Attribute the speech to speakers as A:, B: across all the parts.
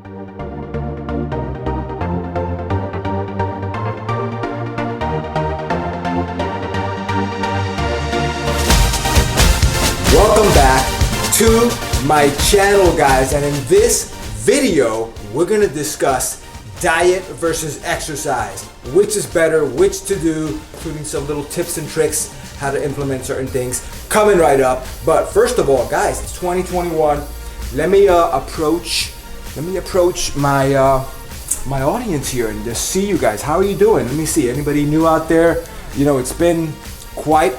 A: Welcome back to my channel, guys, and in this video we're going to discuss diet versus exercise, which is better, which to do, including some little tips and tricks how to implement certain things coming right up. But first of all, guys, it's 2021. Let me approach my my audience here and just see you guys. How are you doing? Let me see. Anybody new out there? You know, it's been quite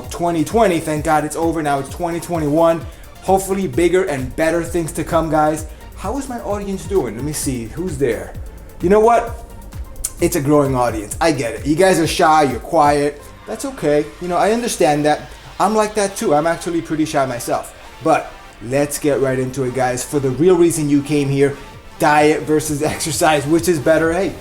A: 2020. Thank God it's over now. It's 2021. Hopefully bigger and better things to come, guys. How is my audience doing? Let me see. Who's there? You know what? It's a growing audience. I get it. You guys are shy. You're quiet. That's okay. You know, I understand that. I'm like that too. I'm actually pretty shy myself. But let's get right into it, guys. For the real reason you came here, diet versus exercise, which is better? Hey,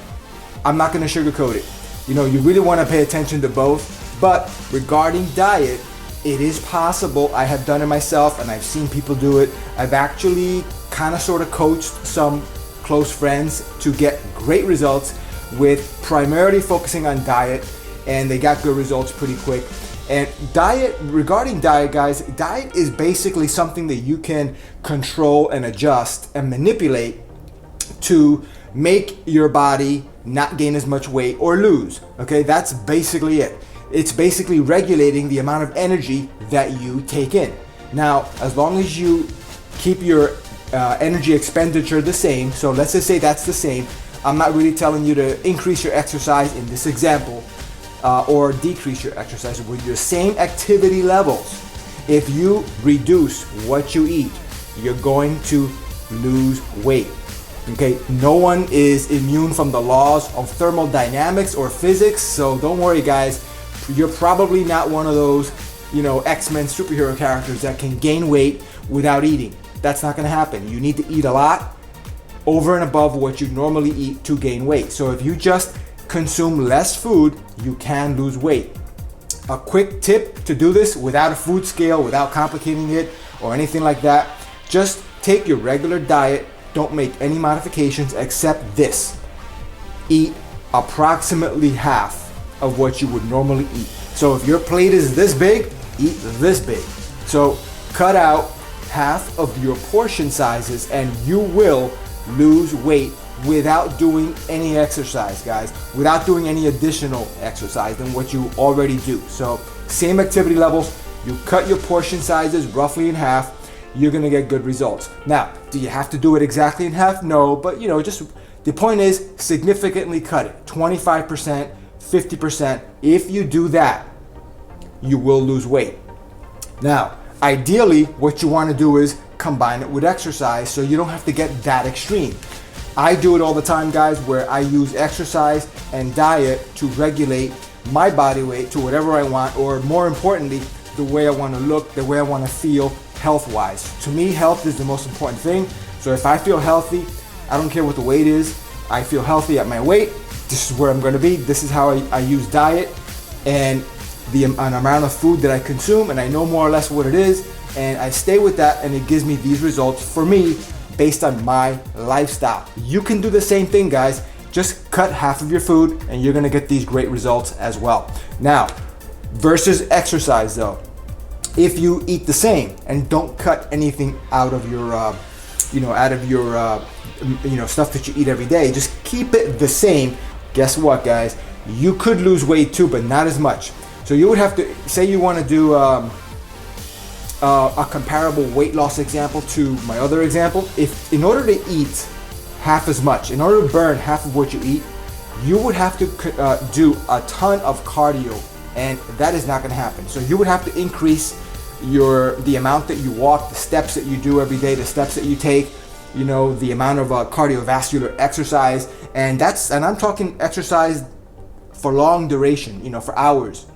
A: I'm not going to sugarcoat it. You know, you really want to pay attention to both. But regarding diet, it is possible. I have done it myself and I've seen people do it. I've actually kind of sort of coached some close friends to get great results with primarily focusing on diet, and they got good results pretty quick. And regarding diet, guys, diet is basically something that you can control and adjust and manipulate to make your body not gain as much weight or lose. Okay, that's basically it. It's basically regulating the amount of energy that you take in. Now, as long as you keep your energy expenditure the same, so let's just say that's the same. I'm not really telling you to increase your exercise in this example or decrease your exercise with your same activity levels. If you reduce what you eat, you're going to lose weight. Okay, no one is immune from the laws of thermodynamics or physics, so don't worry, guys. You're probably not one of those, you know, X-Men superhero characters that can gain weight without eating. That's not going to happen. You need to eat a lot over and above what you normally eat to gain weight. So if you just consume less food, you can lose weight. A quick tip to do this without a food scale, without complicating it or anything like that, just take your regular diet. Don't make any modifications except this. Eat approximately half of what you would normally eat. So if your plate is this big, eat this big. So cut out half of your portion sizes and you will lose weight without doing any exercise, guys, without doing any additional exercise than what you already do. So same activity levels, you cut your portion sizes roughly in half, you're gonna get good results. Now, do you have to do it exactly in half? No, but you know, just the point is significantly cut it, 25%, 50%. If you do that, you will lose weight. Now, ideally, what you want to do is combine it with exercise so you don't have to get that extreme. I do it all the time, guys, where I use exercise and diet to regulate my body weight to whatever I want, or more importantly, the way I want to look, the way I want to feel health-wise. To me, health is the most important thing. So if I feel healthy, I don't care what the weight is. I feel healthy at my weight. This is where I'm going to be. This is how I use diet and the amount of food that I consume, and I know more or less what it is, and I stay with that, and it gives me these results for me based on my lifestyle. You can do the same thing, guys. Just cut half of your food and you're going to get these great results as well. Now, versus exercise though. If you eat the same and don't cut anything out of your stuff that you eat every day, just keep it the same. Guess what, guys? You could lose weight too, but not as much. So you would have to, say you want to do a comparable weight loss example to my other example. If in order to eat half as much, in order to burn half of what you eat, you would have to do a ton of cardio, and that is not going to happen. So you would have to increase the amount that you walk, the steps that you do every day, the steps that you take, you know, the amount of cardiovascular exercise, and I'm talking exercise for long duration, you know, for hours.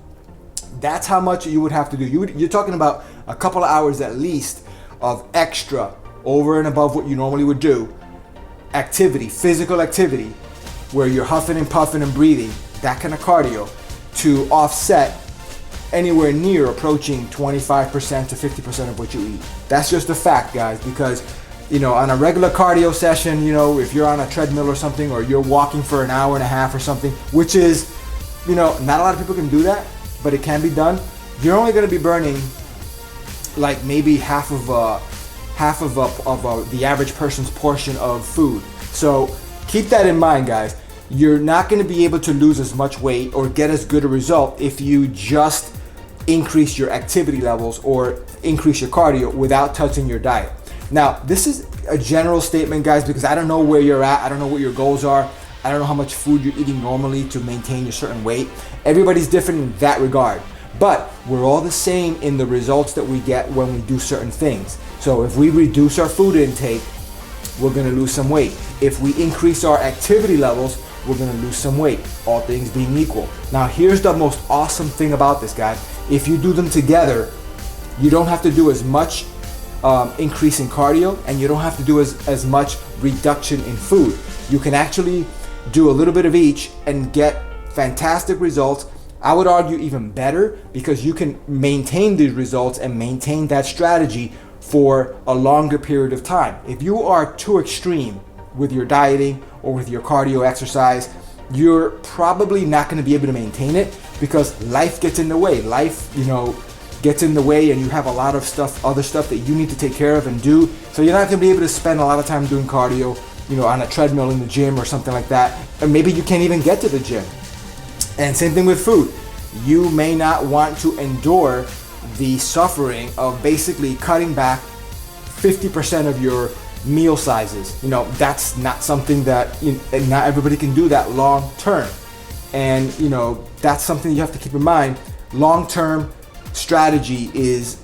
A: That's how much you would have to do. You're talking about a couple of hours at least of extra over and above what you normally would do. Activity, physical activity, where you're huffing and puffing and breathing, that kind of cardio, to offset anywhere near approaching 25% to 50% of what you eat. That's just a fact, guys, because on a regular cardio session, if you're on a treadmill or something, or you're walking for an hour and a half or something, which is, not a lot of people can do that, but it can be done. You're only going to be burning like maybe half of the average person's portion of food. So keep that in mind, guys. You're not going to be able to lose as much weight or get as good a result if you just increase your activity levels or increase your cardio without touching your diet. Now, this is a general statement, guys, because I don't know where you're at. I don't know what your goals are. I don't know how much food you're eating normally to maintain your certain weight. Everybody's different in that regard. But we're all the same in the results that we get when we do certain things. So if we reduce our food intake, we're going to lose some weight. If we increase our activity levels, we're going to lose some weight, all things being equal. Now, here's the most awesome thing about this, guys. If you do them together, you don't have to do as much increase in cardio, and you don't have to do as much reduction in food. You can actually do a little bit of each and get fantastic results. I would argue even better, because you can maintain these results and maintain that strategy for a longer period of time. If you are too extreme with your dieting or with your cardio exercise, you're probably not going to be able to maintain it, because life gets in the way. Life, gets in the way, and you have a lot of other stuff that you need to take care of and do. So you're not going to be able to spend a lot of time doing cardio, on a treadmill in the gym or something like that. And maybe you can't even get to the gym. And same thing with food. You may not want to endure the suffering of basically cutting back 50% of your meal sizes. That's not something that, and not everybody can do that long term. And, that's something you have to keep in mind. Long-term strategy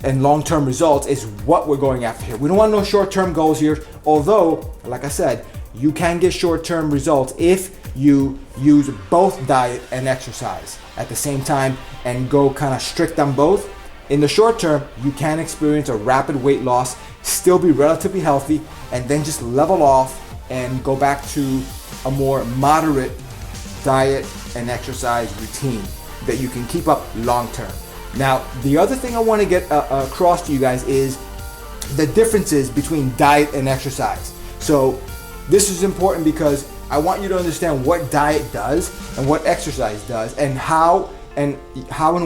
A: and long-term results is what we're going after here. We don't want no short-term goals here, although, like I said, you can get short-term results if you use both diet and exercise at the same time and go kind of strict on both. In the short term, you can experience a rapid weight loss, still be relatively healthy, and then just level off and go back to a more moderate diet and exercise routine that you can keep up long term. Now, the other thing I want to get across to you guys is the differences between diet and exercise. So this is important because I want you to understand what diet does and what exercise does, and how and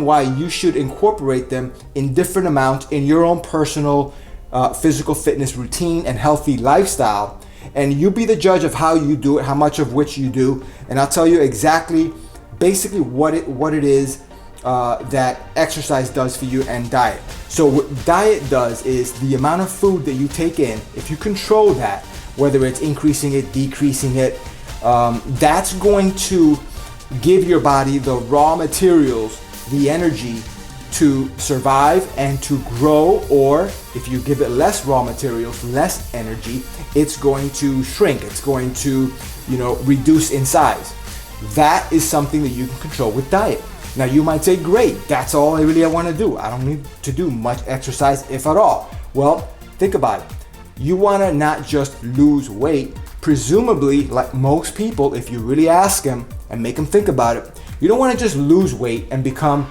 A: why you should incorporate them in different amounts in your own personal physical fitness routine and healthy lifestyle. And you be the judge of how you do it, how much of which you do, and I'll tell you basically what it is that exercise does for you and diet. So what diet does is the amount of food that you take in. If you control that, whether it's increasing it, decreasing it, that's going to give your body the raw materials, the energy to survive and to grow. Or if you give it less raw materials, less energy, it's going to shrink. It's going to, reduce in size. That is something that you can control with diet. Now you might say, great, that's all I want to do. I don't need to do much exercise, if at all. Well, think about it. You want to not just lose weight. Presumably, like most people, if you really ask them and make them think about it, you don't want to just lose weight and become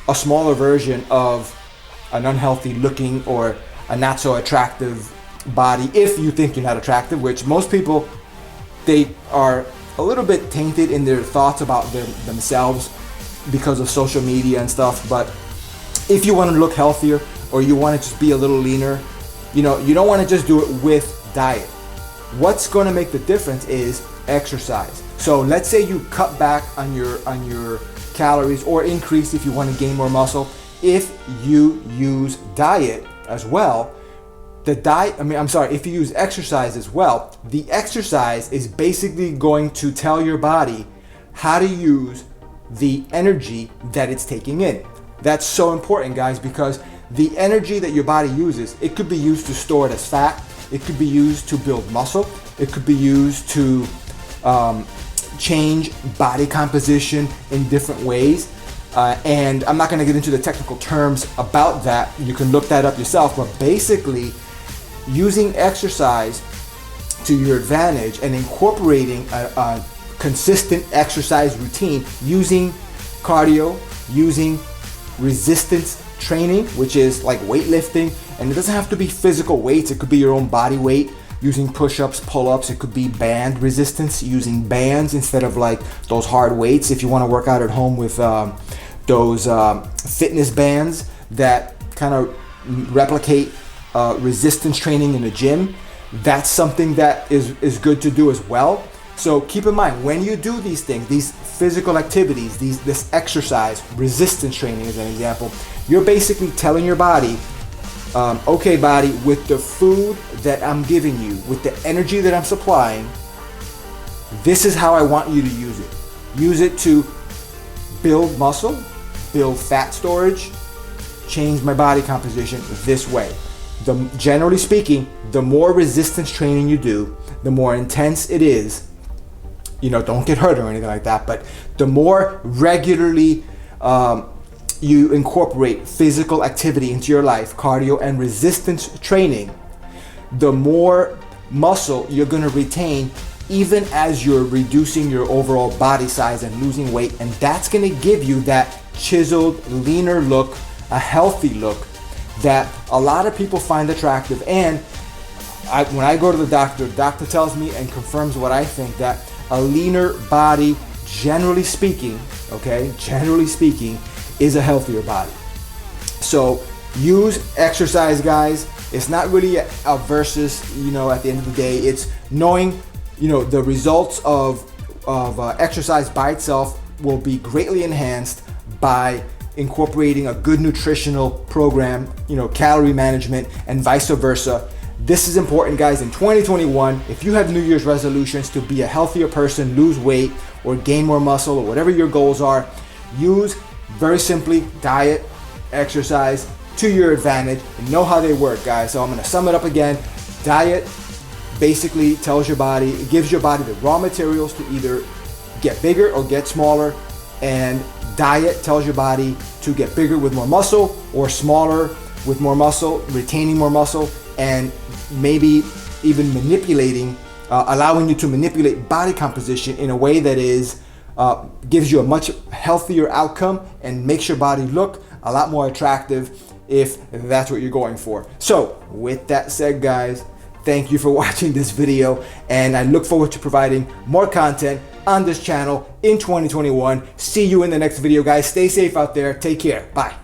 A: a smaller version of an unhealthy looking or a not so attractive body. If you think you're not attractive, which most people, they are a little bit tainted in their thoughts about themselves because of social media and stuff. But if you want to look healthier, or you want to just be a little leaner, you don't want to just do it with diet. What's going to make the difference is exercise. So let's say you cut back on your calories, or increase if you want to gain more muscle. If you use diet as well, if you use exercise as well, the exercise is basically going to tell your body how to use the energy that it's taking in. That's so important, guys, because the energy that your body uses, it could be used to store it as fat, it could be used to build muscle, it could be used to change body composition in different ways. And I'm not going to get into the technical terms about that. You can look that up yourself. But basically, using exercise to your advantage and incorporating a consistent exercise routine, using cardio, using resistance training, which is like weightlifting, and it doesn't have to be physical weights, it could be your own body weight. using push-ups, pull-ups. It could be band resistance, using bands instead of like those hard weights. If you want to work out at home with those fitness bands that kind of replicate resistance training in the gym, that's something that is good to do as well. So keep in mind, when you do these things, these physical activities, this exercise, resistance training as an example, you're basically telling your body, okay body, with the food that I'm giving you, with the energy that I'm supplying, this is how I want you to use it. Use it to build muscle, build fat storage, change my body composition this way. Generally speaking, the more resistance training you do, the more intense it is. Don't get hurt or anything like that, but the more regularly you incorporate physical activity into your life, cardio and resistance training, the more muscle you're going to retain, even as you're reducing your overall body size and losing weight. And that's going to give you that chiseled, leaner look, a healthy look that a lot of people find attractive. And when I go to the doctor tells me and confirms what I think, that a leaner body, generally speaking, is a healthier body. So use exercise, guys. It's not really a versus, at the end of the day. It's knowing, the results of exercise by itself will be greatly enhanced by incorporating a good nutritional program, calorie management, and vice versa. This is important, guys. In 2021, if you have New Year's resolutions to be a healthier person, lose weight, or gain more muscle, or whatever your goals are, use, very simply, diet, exercise to your advantage, and know how they work, guys. So I'm going to sum it up again. Diet basically tells your body, it gives your body the raw materials to either get bigger or get smaller, and diet tells your body to get bigger with more muscle or smaller with more muscle, retaining more muscle, and maybe even allowing you to manipulate body composition in a way that gives you a much healthier outcome and makes your body look a lot more attractive if that's what you're going for. So with that said, guys, thank you for watching this video, and I look forward to providing more content on this channel in 2021. See you in the next video, guys. Stay safe out there. Take care. Bye.